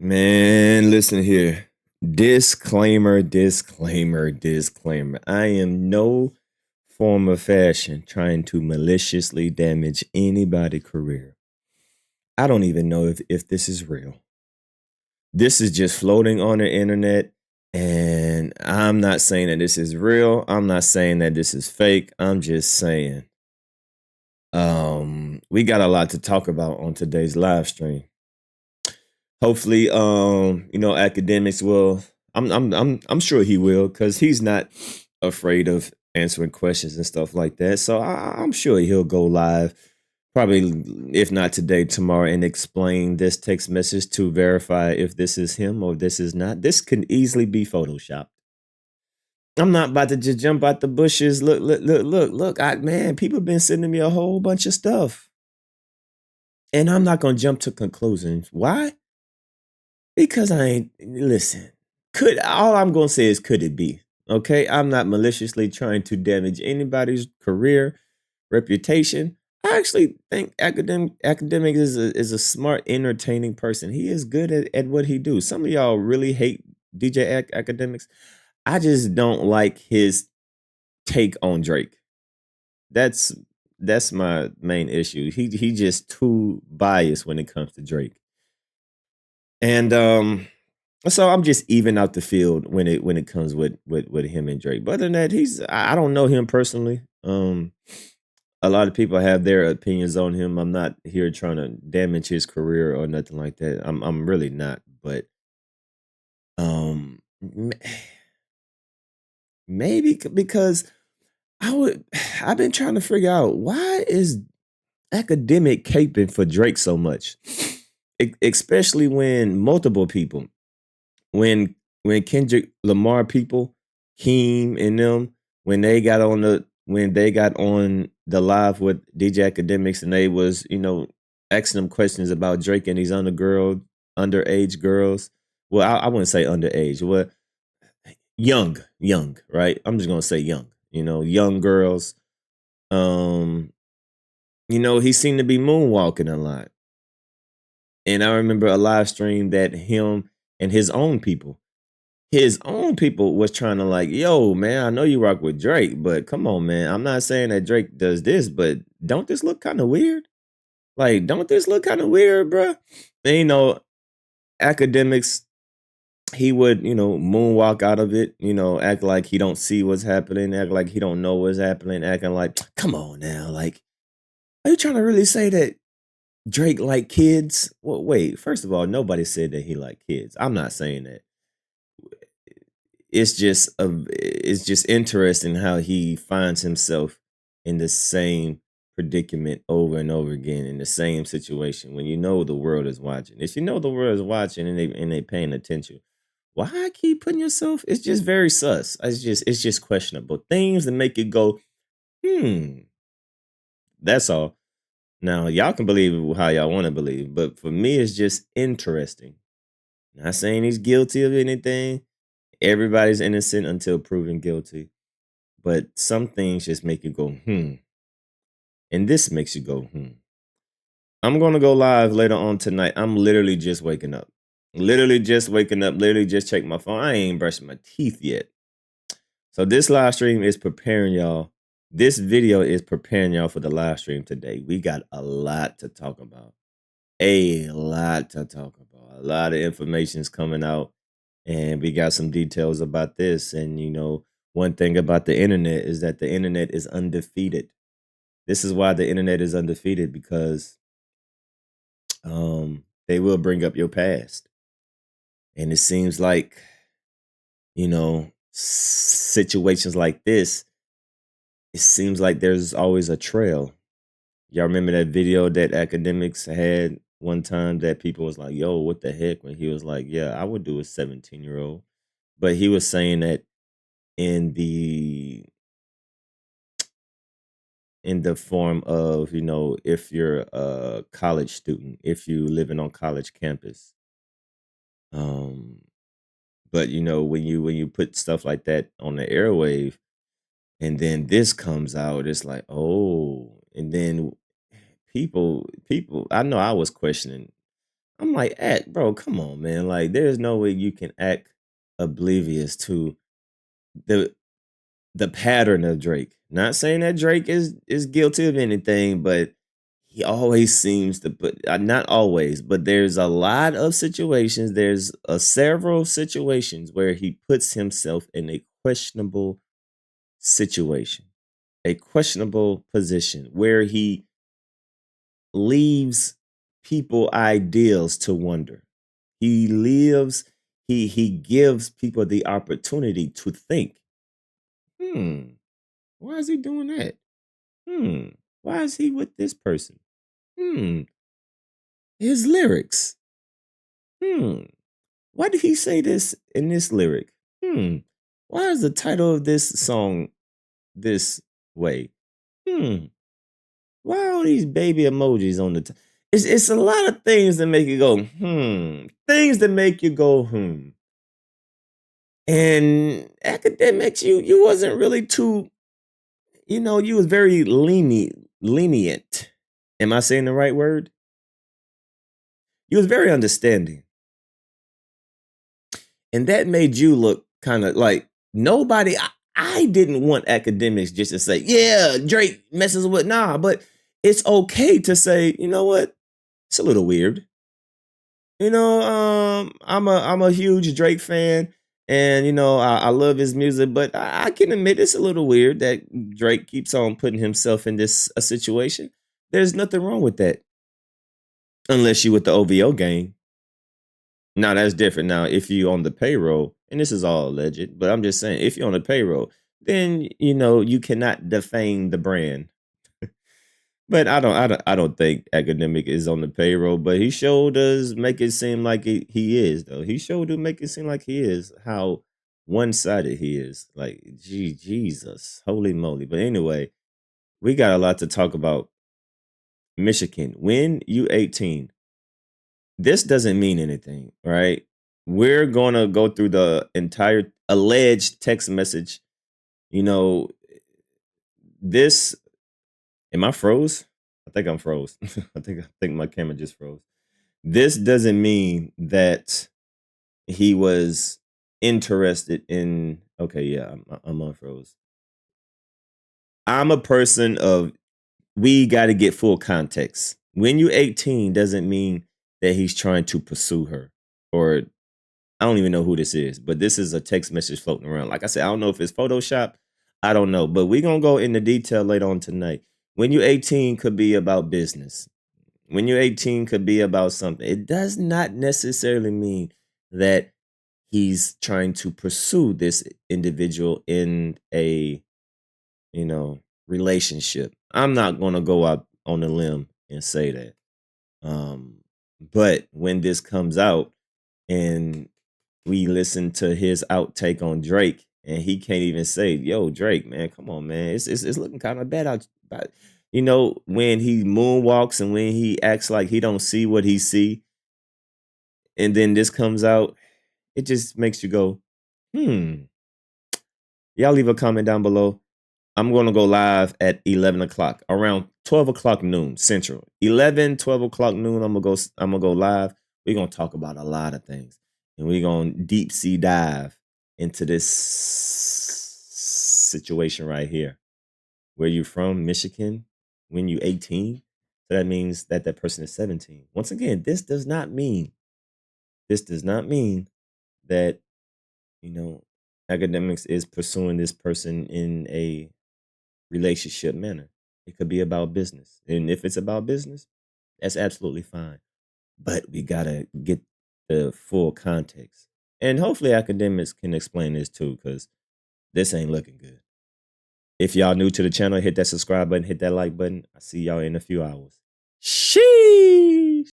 Man, listen here. Disclaimer, disclaimer, disclaimer. I am no form of fashion trying to maliciously damage anybody's career. I don't even know if this is real. This is just floating on the internet, and I'm not saying that this is real. I'm not saying that this is fake. I'm just saying we got a lot to talk about on today's live stream. Hopefully, academics will. I'm sure he will because he's not afraid of answering questions and stuff like that. So I'm sure he'll go live, probably if not today, tomorrow, and explain this text message to verify if this is him or this is not. This can easily be photoshopped. I'm not about to just jump out the bushes. Look, look, look, look, look. Man, people been sending me a whole bunch of stuff, and I'm not gonna jump to conclusions. Why? Because I ain't listen. Could all I'm gonna say is could it be? Okay. I'm not maliciously trying to damage anybody's career, reputation. I actually think academic is a smart, entertaining person. He is good at what he do. Some of y'all really hate DJ Academics. I just don't like his take on Drake. That's that's my main issue. He just too biased when it comes to Drake. And so I'm just even out the field when it comes with him and Drake. But other than that, I don't know him personally. A lot of people have their opinions on him. I'm not here trying to damage his career or nothing like that. I'm really not. But um, maybe because I've been trying to figure out why is academic caping for Drake so much, especially when multiple people when Kendrick Lamar people, Keem and them, when they got on the live with DJ Academics and they was, asking them questions about Drake and these underage girls. Well, I wouldn't say underage. Well, young, right? I'm just gonna say young. Young girls. Um, he seemed to be moonwalking a lot. And I remember a live stream that him and his own people was trying to like, yo, man, I know you rock with Drake, but come on, man. I'm not saying that Drake does this, but don't this look kind of weird? Like, don't this look kind of weird, bruh? And, academics, he would, moonwalk out of it, act like he don't see what's happening, act like he don't know what's happening, acting like, come on now, like, are you trying to really say that Drake like kids? Well, wait, first of all, nobody said that he like kids. I'm not saying that. It's just interesting how he finds himself in the same predicament over and over again in the same situation when you know the world is watching. If you know the world is watching and they paying attention, why keep putting yourself? It's just very sus. It's just questionable things that make it go, hmm. That's all. Now y'all can believe how y'all want to believe, but for me, it's just interesting. Not saying he's guilty of anything. Everybody's innocent until proven guilty. But some things just make you go, hmm. And this makes you go, hmm. I'm going to go live later on tonight. I'm literally just waking up. Literally just waking up. Literally just checked my phone. I ain't brushing my teeth yet. So this live stream is preparing y'all. This video is preparing y'all for the live stream today. We got a lot to talk about. A lot to talk about. A lot of information is coming out. And we got some details about this. And, one thing about the internet is that the internet is undefeated. This is why the internet is undefeated because they will bring up your past. And it seems like, situations like this, it seems like there's always a trail. Y'all remember that video that academics had one time that people was like, yo, what the heck? When he was like, yeah, I would do a 17-year-old. But he was saying that in the form of, if you're a college student, if you living on college campus. Um, but when you put stuff like that on the airwave and then this comes out, it's like, oh, and then people I know I was questioning. I'm like, act, bro, come on, man. Like, there's no way you can act oblivious to the the pattern of Drake. Not saying that Drake is guilty of anything, but he always seems to put not always, but there's a lot of situations. There's several situations where he puts himself in a questionable situation, a questionable position where he leaves people ideals to wonder. He lives, he gives people the opportunity to think, hmm, why is he doing that? Hmm, why is he with this person? Hmm, his lyrics. Hmm, why did he say this in this lyric? Hmm, why is the title of this song this way? Hmm, why are all these baby emojis on the it's a lot of things that make you go, hmm. Things that make you go, hmm. And academics, you wasn't really too, you was very lenient. Am I saying the right word? You was very understanding. And that made you look kind of like nobody. I didn't want academics just to say, yeah, Drake messes with but it's okay to say, you know what? It's a little weird. I'm a huge Drake fan, and I love his music, but I can admit it's a little weird that Drake keeps on putting himself in this a situation. There's nothing wrong with that, unless you with the OVO gang. Now that's different. Now, if you on the payroll, and this is all alleged, but I'm just saying, if you're on the payroll, then you cannot defame the brand. But I don't think academic is on the payroll. But he showed us make it seem like he is though. He showed to make it seem like he is how one sided he is. Like, gee, Jesus, holy moly. But anyway, we got a lot to talk about. Michigan, when you 18, this doesn't mean anything, right? We're gonna go through the entire alleged text message. You know, this. Am I froze? I think I'm froze. I think my camera just froze. This doesn't mean that he was interested in. Okay, yeah, I'm unfroze. I'm a person of we got to get full context. When you're 18, doesn't mean that he's trying to pursue her, or I don't even know who this is, but this is a text message floating around. Like I said, I don't know if it's Photoshop. I don't know, but we're gonna go into detail later on tonight. When you're 18, could be about business. When you're 18, could be about something. It does not necessarily mean that he's trying to pursue this individual in a relationship. I'm not going to go out on a limb and say that. But when this comes out and we listen to his outtake on Drake, and he can't even say, "Yo, Drake, man, come on, man, it's looking kind of bad out." But when he moonwalks and when he acts like he don't see what he see, and then this comes out, it just makes you go, "Hmm." Y'all leave a comment down below. I'm going to go live at 11 o'clock, around 12 o'clock noon Central. 12 o'clock noon, I'm gonna go live. We're gonna talk about a lot of things. And we're gonna deep sea dive into this situation right here. Where you from, Michigan, when you 18. So that means that that person is 17. Once again, this does not mean that, you know, academics is pursuing this person in a relationship manner. It could be about business. And if it's about business, that's absolutely fine. But we gotta get the full context. And hopefully academics can explain this too, because this ain't looking good. If y'all new to the channel, hit that subscribe button, hit that like button. I see y'all in a few hours. Sheesh.